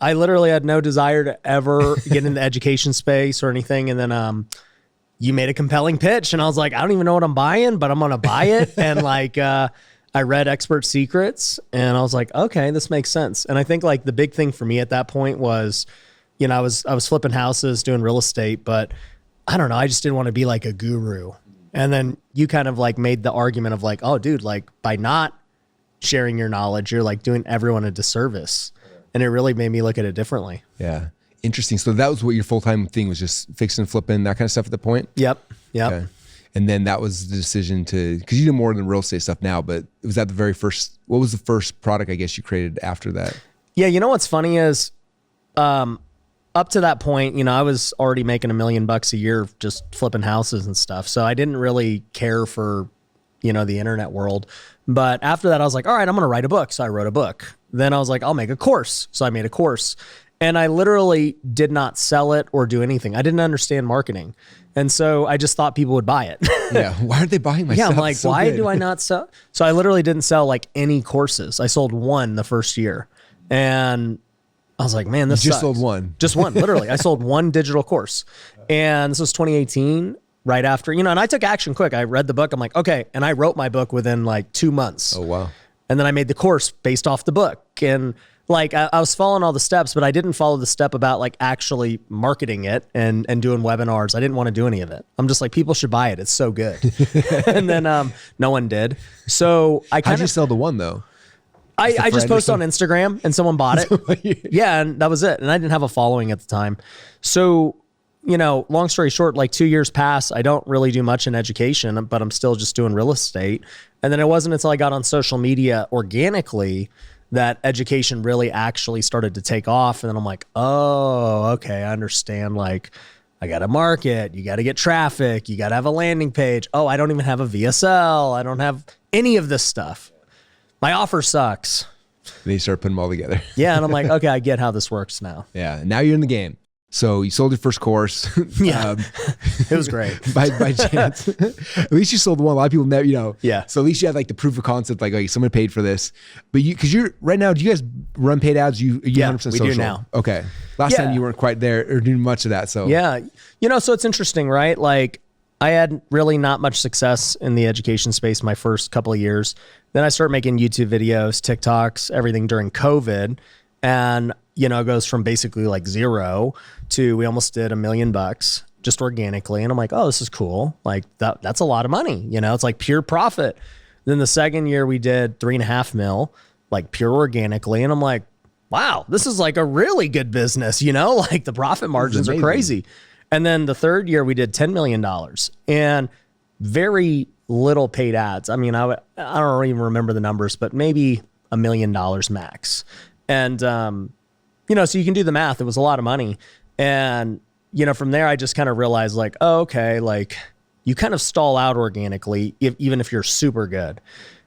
I literally had no desire to ever get in the education space or anything. And then you made a compelling pitch, and I was like, I don't even know what I'm buying, but I'm going to buy it. And like I read Expert Secrets, and I was like, okay, this makes sense. And I think like the big thing for me at that point was, you know, I was flipping houses, doing real estate, but I don't know, I just didn't want to be like a guru. And then you kind of like made the argument of like, oh dude, like by not sharing your knowledge, you're like doing everyone a disservice. And it really made me look at it differently. Yeah. Interesting. So that was what your full-time thing was, just fixing, flipping, that kind of stuff at the point? Yep. Okay. And then that was the decision to, because you do more than real estate stuff now, but was that the very first, what was the first product I guess you created after that? Yeah. You know, what's funny is, up to that point, you know, I was already making $1 million a year just flipping houses and stuff. So I didn't really care for, you know, the internet world. But after that, I was like, all right, I'm going to write a book. So I wrote a book. Then I was like, I'll make a course. So I made a course. And I literally did not sell it or do anything. I didn't understand marketing. And so I just thought people would buy it. Yeah. Why aren't they buying my stuff? stuff? Yeah, I'm like, so why do I not sell? So I literally didn't sell like any courses. I sold one the first year. And I was like, man, this you just sucks. sold one. Just one, literally. I sold one digital course. And this was 2018, right after, you know, and I took action quick. I read the book. I'm like, okay. And I wrote my book within like 2 months. Oh, wow. And then I made the course based off the book. And like, I was following all the steps, but I didn't follow the step about like actually marketing it and doing webinars. I didn't want to do any of it. I'm just like, people should buy it. It's so good. And then no one did. So I kind of... How'd you sell the one though? I just posted on Instagram and someone bought it. Yeah, and that was it. And I didn't have a following at the time. So, you know, long story short, like 2 years pass, I don't really do much in education, but I'm still just doing real estate. And then it wasn't until I got on social media organically that education really actually started to take off. And then I'm like, oh, okay, I understand. Like, I got to market, you got to get traffic, you got to have a landing page. Oh, I don't even have a VSL. I don't have any of this stuff. My offer sucks. Then you start putting them all together. Yeah. And I'm like, okay, I get how this works now. Yeah. Now you're in the game. So you sold your first course. Yeah. It was great. by chance. At least you sold one. A lot of people never, you know. Yeah. So at least you had like the proof of concept, like someone paid for this. But you, because you're right now, do you guys run paid ads? You 100% social? We do now. Okay. Last time you weren't quite there or doing much of that. So yeah. You know, so it's interesting, right? Like I had really not much success in the education space my first couple of years. Then I started making YouTube videos, TikToks, everything during COVID. And, you know, it goes from basically like zero to we almost did $1 million just organically. And I'm like, oh, this is cool. Like that's a lot of money. You know, it's like pure profit. Then the second year we did 3.5 mil, like pure organically. And I'm like, wow, this is like a really good business. You know, like the profit margins are crazy. And then the third year we did $10 million and very little paid ads. I mean, I don't even remember the numbers, but maybe $1 million max. And, you know, so you can do the math. It was a lot of money. And, you know, from there, I just kind of realized like, oh, okay, like you kind of stall out organically, even if you're super good.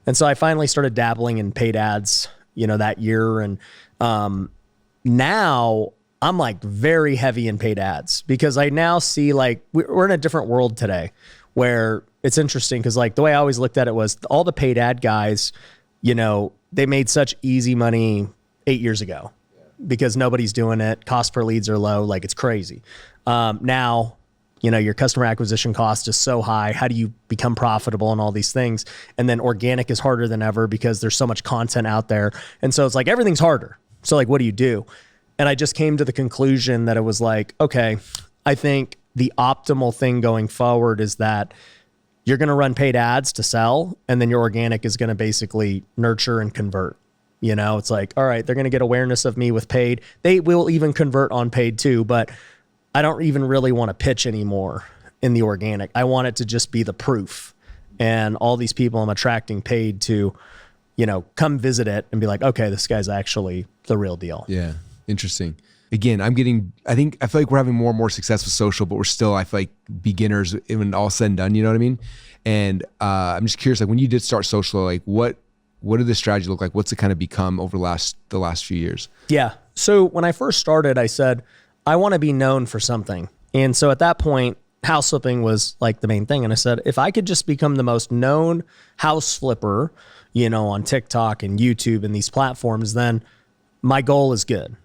And so I finally started dabbling in paid ads, you know, that year. And now I'm like very heavy in paid ads because I now see like we're in a different world today where it's interesting because like the way I always looked at it was all the paid ad guys, you know, they made such easy money 8 years ago because nobody's doing it. Cost per leads are low. Like it's crazy. Now, you know, your customer acquisition cost is so high. How do you become profitable and all these things? And then organic is harder than ever because there's so much content out there. And so it's like, everything's harder. So like, what do you do? And I just came to the conclusion that it was like, okay, I think the optimal thing going forward is that you're going to run paid ads to sell. And then your organic is going to basically nurture and convert. You know, it's like, all right, they're going to get awareness of me with paid. They will even convert on paid too, but I don't even really want to pitch anymore in the organic. I want it to just be the proof. And all these people I'm attracting paid to, you know, come visit it and be like, okay, this guy's actually the real deal. Yeah. Interesting. Again, I feel like we're having more and more success with social, but we're still, I feel like beginners when all said and done, you know what I mean? And I'm just curious, like when you did start social, like what did the strategy look like? What's it kind of become over the last few years? Yeah. So when I first started, I said, I want to be known for something. And so at that point, house flipping was like the main thing. And I said, if I could just become the most known house flipper, you know, on TikTok and YouTube and these platforms, then my goal is good.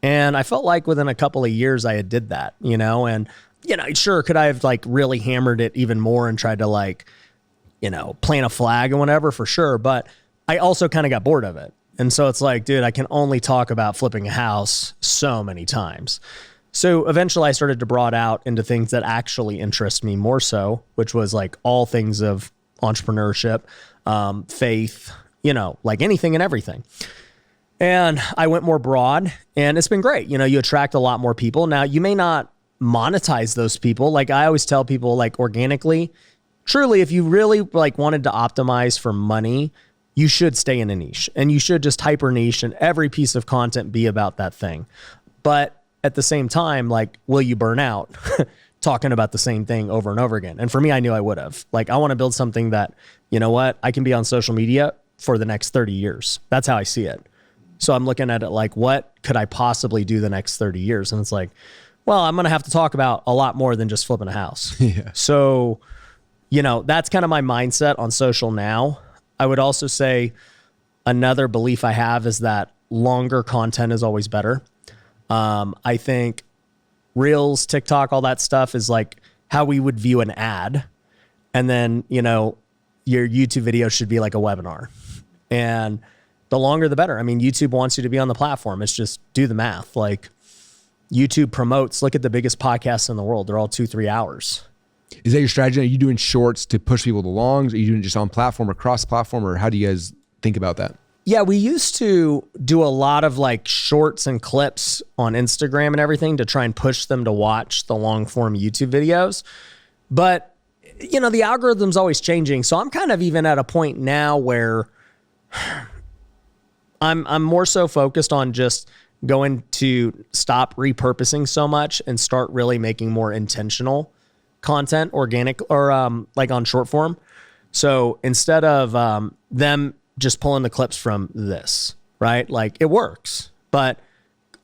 And I felt like within a couple of years I had did that, you know, and, you know, sure, could I have like really hammered it even more and tried to like, you know, plant a flag and whatever, for sure. But I also kind of got bored of it. And so it's like, dude, I can only talk about flipping a house so many times. So eventually I started to broaden out into things that actually interest me more so, which was like all things of entrepreneurship, faith, you know, like anything and everything. And I went more broad, and it's been great. You know, you attract a lot more people. Now, you may not monetize those people. Like I always tell people, like organically, truly, if you really like wanted to optimize for money, you should stay in a niche, and you should just hyper niche and every piece of content be about that thing. But at the same time, like, will you burn out talking about the same thing over and over again? And for me, I knew I would have. Like, I want to build something that, you know what, I can be on social media for the next 30 years. That's how I see it. So I'm looking at it like, what could I possibly do the next 30 years? And it's like, well, I'm going to have to talk about a lot more than just flipping a house. Yeah. So, you know, that's kind of my mindset on social now. I would also say another belief I have is that longer content is always better. I think Reels, TikTok, all that stuff is like how we would view an ad. And then, you know, your YouTube video should be like a webinar. And the longer, the better. I mean, YouTube wants you to be on the platform. It's just do the math. Like YouTube promotes, look at the biggest podcasts in the world. They're all 2-3 hours. Is that your strategy? Are you doing shorts to push people along? Are you doing it just on platform or cross platform, or how do you guys think about that? Yeah, we used to do a lot of like shorts and clips on Instagram and everything to try and push them to watch the long form YouTube videos. But, you know, the algorithm's always changing. So I'm kind of even at a point now where I'm more so focused on just going to stop repurposing so much and start really making more intentional content, organic, or like on short form. So instead of them just pulling the clips from this, right? Like it works, but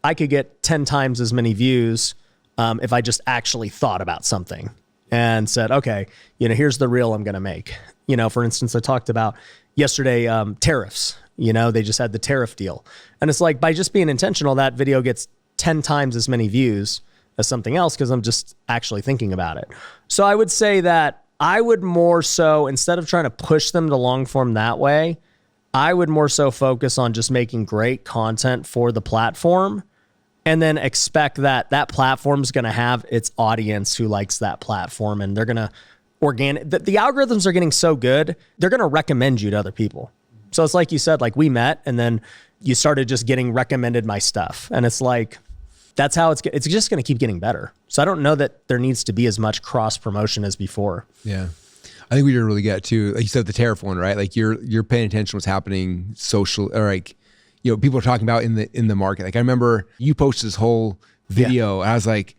I could get 10 times as many views if I just actually thought about something and said, okay, you know, here's the reel I'm going to make. You know, for instance, I talked about yesterday tariffs. You know, they just had the tariff deal. And it's like, by just being intentional, that video gets 10 times as many views as something else because I'm just actually thinking about it. So I would say that I would more so, instead of trying to push them to long form that way, I would more so focus on just making great content for the platform and then expect that that platform is going to have its audience who likes that platform, and they're going to the algorithms are getting so good, they're going to recommend you to other people. So it's like you said, like we met and then you started just getting recommended my stuff. And it's like, that's how it's just going to keep getting better. So I don't know that there needs to be as much cross promotion as before. Yeah. I think what you're really good at too, like you said, the tariff one, right? Like you're paying attention to what's happening social, or like, you know, people are talking about in the market. Like I remember you posted this whole video and I was like,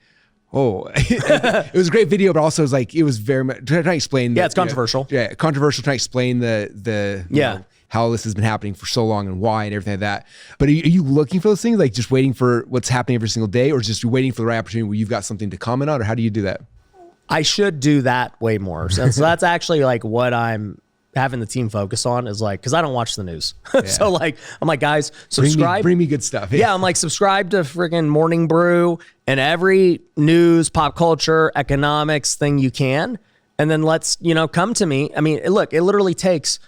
oh, it was a great video, but also it was very much trying to explain. Yeah, it's controversial. You know, controversial, trying to explain the you know, how this has been happening for so long and why and everything like that. But are you looking for those things, like just waiting for what's happening every single day, or just waiting for the right opportunity where you've got something to comment on, or how do you do that? I should do that way more. So that's actually like what I'm having the team focus on, is like, because I don't watch the news. Yeah. So like, I'm like, guys, subscribe. Bring me good stuff. Yeah, I'm like, subscribe to freaking Morning Brew and every news, pop culture, economics thing you can. And then let's, you know, come to me. I mean, look, it literally takes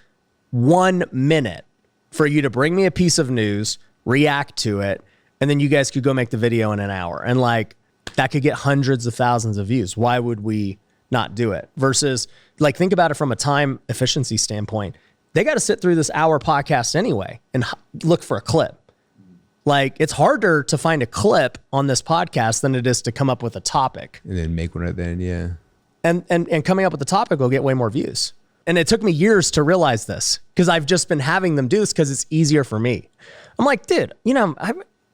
1 minute for you to bring me a piece of news, react to it, and then you guys could go make the video in an hour. And like, that could get hundreds of thousands of views. Why would we not do it? Versus, like, think about it from a time efficiency standpoint. They got to sit through this hour podcast anyway and look for a clip. Like, it's harder to find a clip on this podcast than it is to come up with a topic. And then make one right then, yeah. And coming up with the topic will get way more views. And it took me years to realize this because I've just been having them do this because it's easier for me. I'm like, dude, you know,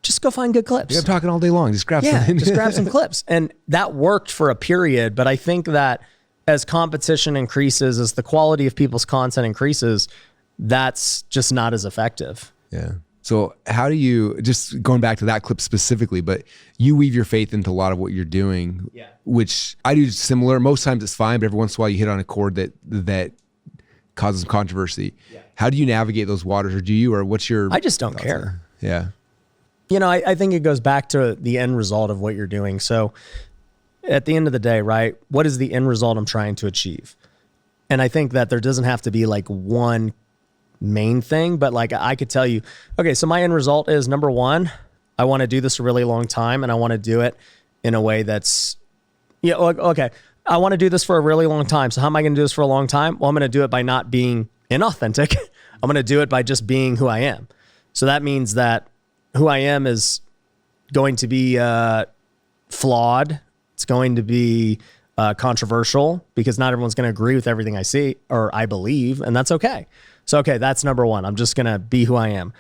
just go find good clips. I'm talking all day long. Just grab some. Just grab some clips. And that worked for a period. But I think that as competition increases, as the quality of people's content increases, that's just not as effective. Yeah. So how do you, just going back to that clip specifically, but you weave your faith into a lot of what you're doing, which I do similar. Most times it's fine, but every once in a while you hit on a chord that causes some controversy. Yeah. How do you navigate those waters, or do you, or what's your... I just don't care. Yeah. I think it goes back to the end result of what you're doing. So at the end of the day, right, what is the end result I'm trying to achieve? And I think that there doesn't have to be like one main thing, but like I could tell you, okay, so my end result is number one, I want to do this a really long time and I want to do it in a way that's, okay, I want to do this for a really long time. So how am I going to do this for a long time? Well, I'm going to do it by not being inauthentic. I'm going to do it by just being who I am. So that means that who I am is going to be flawed. It's going to be controversial because not everyone's going to agree with everything I see or I believe, and that's okay. So, okay, that's number one. I'm just going to be who I am.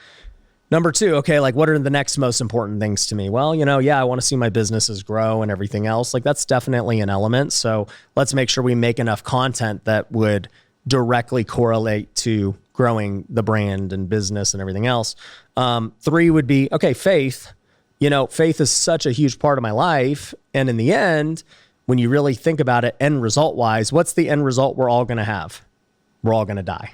Number two, okay, like what are the next most important things to me? Well, I want to see my businesses grow and everything else. Like that's definitely an element. So let's make sure we make enough content that would directly correlate to growing the brand and business and everything else. Three would be, okay, faith. Faith is such a huge part of my life. And in the end, when you really think about it, end result wise, what's the end result we're all going to have? We're all going to die.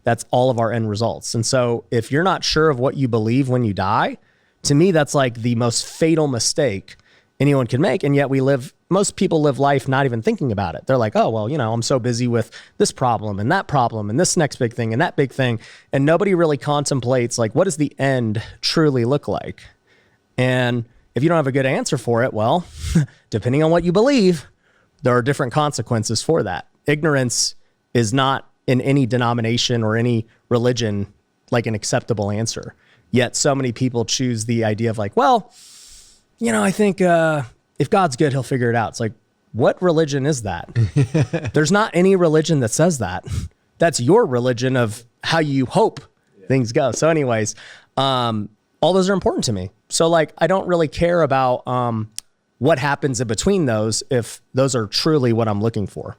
That's all of our end results. And so if you're not sure of what you believe when you die, to me, that's like the most fatal mistake anyone can make. And yet most people live life not even thinking about it. They're like, oh, well, I'm so busy with this problem and this next big thing and that big thing. And nobody really contemplates like, what does the end truly look like? And if you don't have a good answer for it, well, depending on what you believe, there are different consequences for that. Ignorance is not in any denomination or any religion like an acceptable answer. Yet so many people choose the idea of like, well, I think if God's good, he'll figure it out. It's like, what religion is that? There's not any religion that says that. That's your religion of how you hope things go. So anyways, all those are important to me. So like, I don't really care about what happens in between those if those are truly what I'm looking for.